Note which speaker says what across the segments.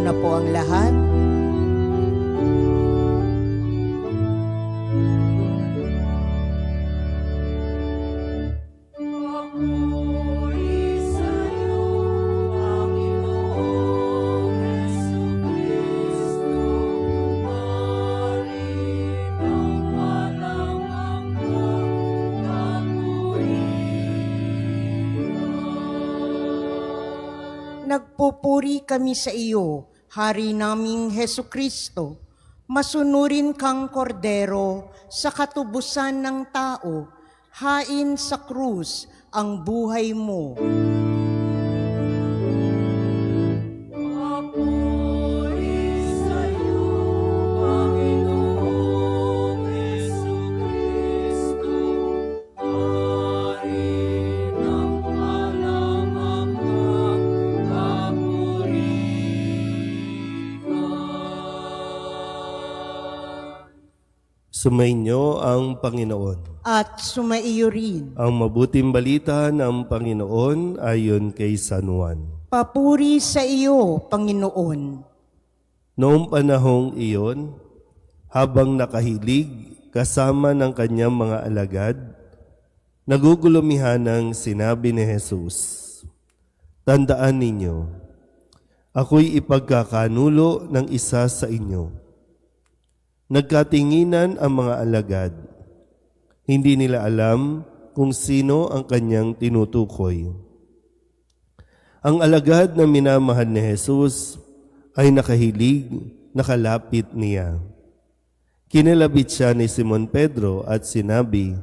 Speaker 1: na po ang lahat. Nagpupuri kami sa iyo, Hari naming Hesu Kristo. Masunurin kang kordero sa katubusan ng tao, hain sa krus ang buhay mo.
Speaker 2: Sumainyo ang Panginoon.
Speaker 1: At sumaiyo rin.
Speaker 2: Ang mabuting balita ng Panginoon ayon kay San Juan.
Speaker 1: Papuri sa iyo, Panginoon.
Speaker 2: Noong panahong iyon, habang nakahilig kasama ng kanyang mga alagad, nagugulumihan ng sinabi ni Jesus, "Tandaan ninyo, ako'y ipagkakanulo ng isa sa inyo." Nagkatinginan ang mga alagad. Hindi nila alam kung sino ang kanyang tinutukoy. Ang alagad na minamahal ni Jesus ay nakahilig, nakalapit niya. Kinalabit siya ni Simon Pedro at sinabi,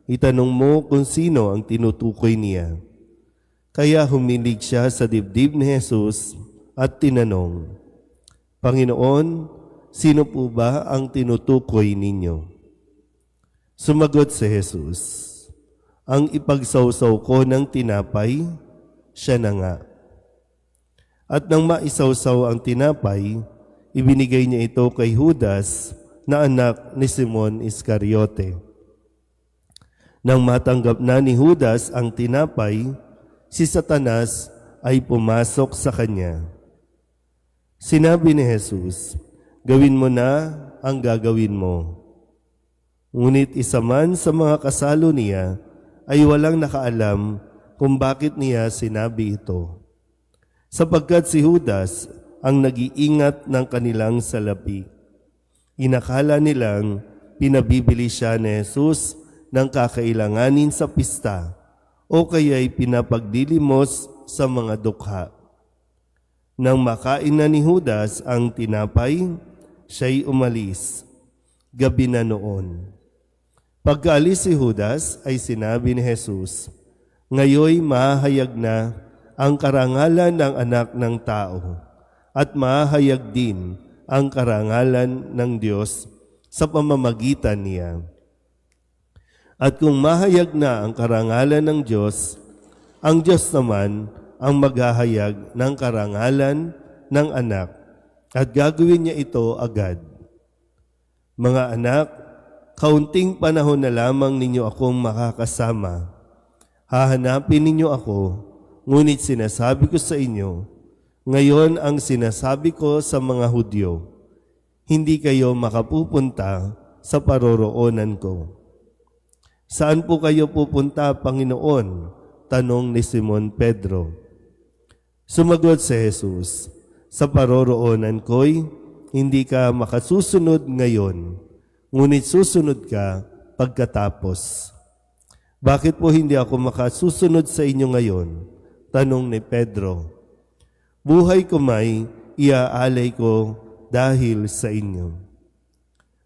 Speaker 2: "Itanong mo kung sino ang tinutukoy niya." Kaya humilig siya sa dibdib ni Jesus at tinanong, "Panginoon, sino po ba ang tinutukoy ninyo?" Sumagot si Jesus, "Ang ipagsawsaw ko ng tinapay, siya na nga." At nang maisawsaw ang tinapay, ibinigay niya ito kay Judas na anak ni Simon Iscariote. Nang matanggap na ni Judas ang tinapay, si Satanas ay pumasok sa kanya. Sinabi ni Jesus, "Gawin mo na ang gagawin mo." Ngunit isa man sa mga kasalo niya ay walang nakaalam kung bakit niya sinabi ito. Sapagkat si Judas ang nag-iingat ng kanilang salapi. Inakala nilang pinabibili siya ni Jesus ng kakailanganin sa pista o kaya'y pinapagdilimos sa mga dukha. Nang makain na ni Judas ang tinapay, siya'y umalis. Gabi na noon. Pagkaalis si Judas ay sinabi ni Jesus, "Ngayoy mahayag na ang karangalan ng anak ng tao at mahayag din ang karangalan ng Diyos sa pamamagitan niya. At kung mahayag na ang karangalan ng Diyos, ang Diyos naman ang maghahayag ng karangalan ng anak at gagawin niya ito agad. Mga anak, kaunting panahon na lamang ninyo akong makakasama. Hahanapin ninyo ako, ngunit sinasabi ko sa inyo, ngayon ang sinasabi ko sa mga Hudyo, hindi kayo makapupunta sa paroroonan ko." "Saan po kayo pupunta, Panginoon?" tanong ni Simon Pedro. Sumagot si Jesus, "Sa paroroonan ko'y hindi ka makasusunod ngayon, ngunit susunod ka pagkatapos." "Bakit po hindi ako makasusunod sa inyo ngayon?" tanong ni Pedro. "Buhay ko may iaalay ko dahil sa inyo."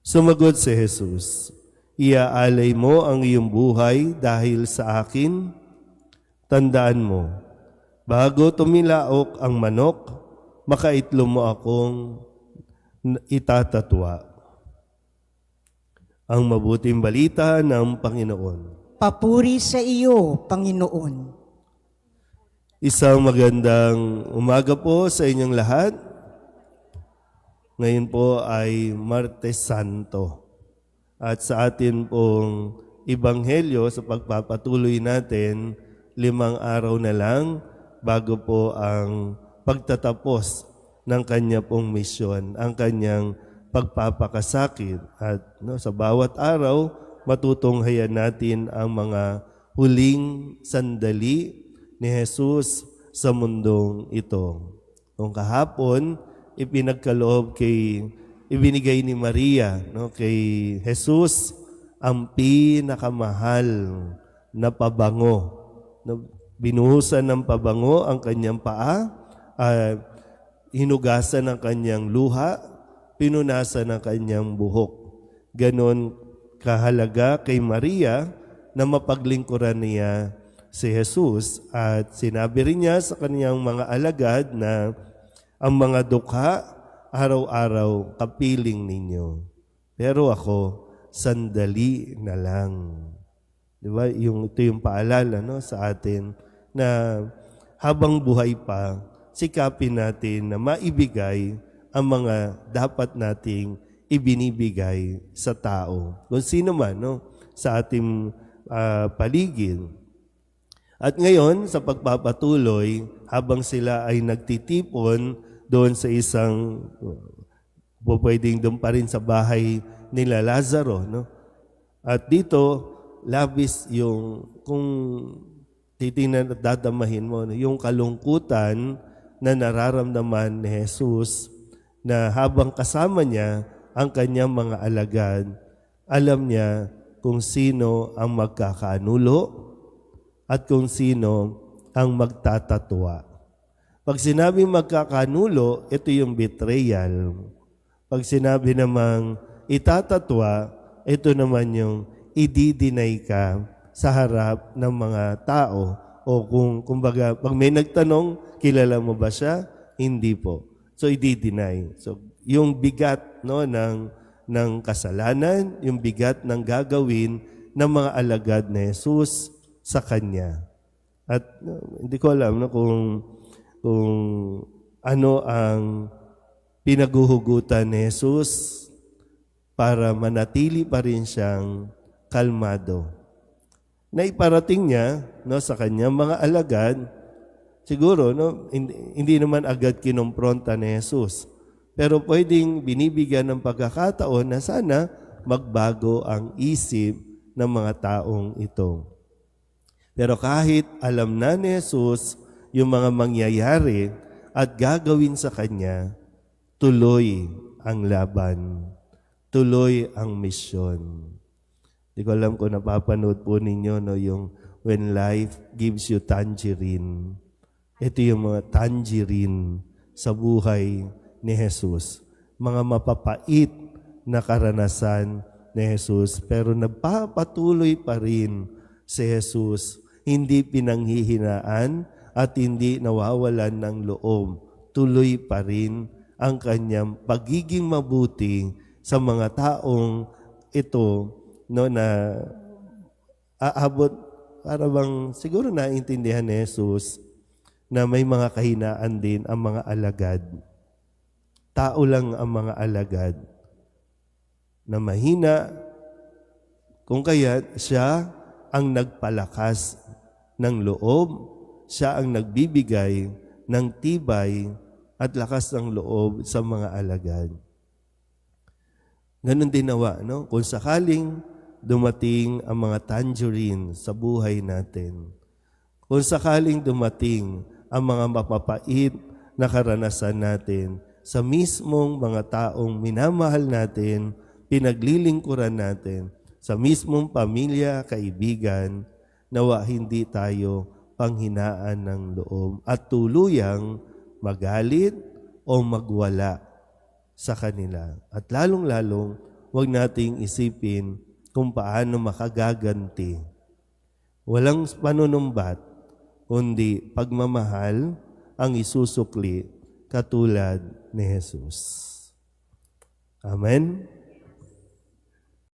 Speaker 2: Sumagot si Jesus, "Iaalay mo ang iyong buhay dahil sa akin? Tandaan mo, bago tumilaok ang manok, makaitlom mo akong itatatwa." Ang mabuting balita ng Panginoon.
Speaker 1: Papuri sa iyo, Panginoon.
Speaker 2: Isang magandang umaga po sa inyong lahat. Ngayon po ay Martes Santo. At sa atin pong Ebanghelyo sa pagpapatuloy natin, 5 araw na lang bago po ang pagtatapos ng kanya pong misyon, ang kanyang pagpapakasakit. At sa bawat araw, matutunghayan natin ang mga huling sandali ni Jesus sa mundong ito. Kung kahapon, ibinigay ni Maria kay Jesus ang pinakamahal na pabango. Binuhusan ng pabango ang kanyang paa, hinugasan ng kanyang luha, pinunasan ng kanyang buhok. Ganon kahalaga kay Maria na mapaglingkuran niya si Jesus, at sinabi rin niya sa kanyang mga alagad na ang mga dukha araw-araw kapiling ninyo. Pero ako, sandali na lang. Di ba? Ito yung paalala sa atin na habang buhay pa, sikapin natin na maibigay ang mga dapat nating ibinibigay sa tao. Kung sino man sa ating paligid. At ngayon, sa pagpapatuloy, habang sila ay nagtitipon doon sa isang, pwedeng doon pa rin sa bahay nila Lazaro. At dito, labis yung, kung titingnan at dadamahin mo, yung kalungkutan na nararamdaman ni Jesus, na habang kasama niya ang kanyang mga alagad, alam niya kung sino ang magkakanulo at kung sino ang magtatatwa. Pag sinabing magkakanulo, ito yung betrayal. Pag sinabi namang itatatwa, ito naman yung i-deny ka sa harap ng mga tao. O kumbaga, pag may nagtanong, kilala mo ba siya? Hindi po. So, i-deny. So, yung bigat ng kasalanan, yung bigat ng gagawin ng mga alagad na Jesus sa Kanya. At hindi ko alam kung ano ang pinaguhugutan ni Jesus para manatili pa rin siyang kalmado. Naiparating niya sa kanyang mga alagad, siguro hindi naman agad kinompronta ni Jesus, pero pwedeng binibigyan ng pagkakataon na sana magbago ang isip ng mga taong ito. Pero kahit alam na ni Jesus yung mga mangyayari at gagawin sa Kanya, tuloy ang laban, tuloy ang misyon. Di ko alam kung napapanood po ninyo yung When Life Gives You Tangerine. Ito yung mga tangerine sa buhay ni Jesus. Mga mapapait na karanasan ni Jesus, pero nagpapatuloy pa rin si Jesus, hindi pinanghihinaan at hindi nawawalan ng loob. Tuloy pa rin ang kanyang pagiging mabuti sa mga taong ito na aabot, para bang siguro naintindihan ni Jesus na may mga kahinaan din ang mga alagad. Tao lang ang mga alagad na mahina, kung kaya siya ang nagpalakas ng loob, siya ang nagbibigay ng tibay at lakas ng loob sa mga alagad. Ganon din nawa, kung sakaling dumating ang mga tangerine sa buhay natin, kung sakaling dumating ang mga mapapait na karanasan natin sa mismong mga taong minamahal natin, pinaglilingkuran natin, sa mismong pamilya, kaibigan, nawa hindi tayo panghinaan ng loob at tuluyang magalit o magwala sa kanila. At lalong-lalong, huwag nating isipin kung paano makagaganti. Walang panunumbat, kundi pagmamahal ang isusukli katulad ni Jesus. Amen?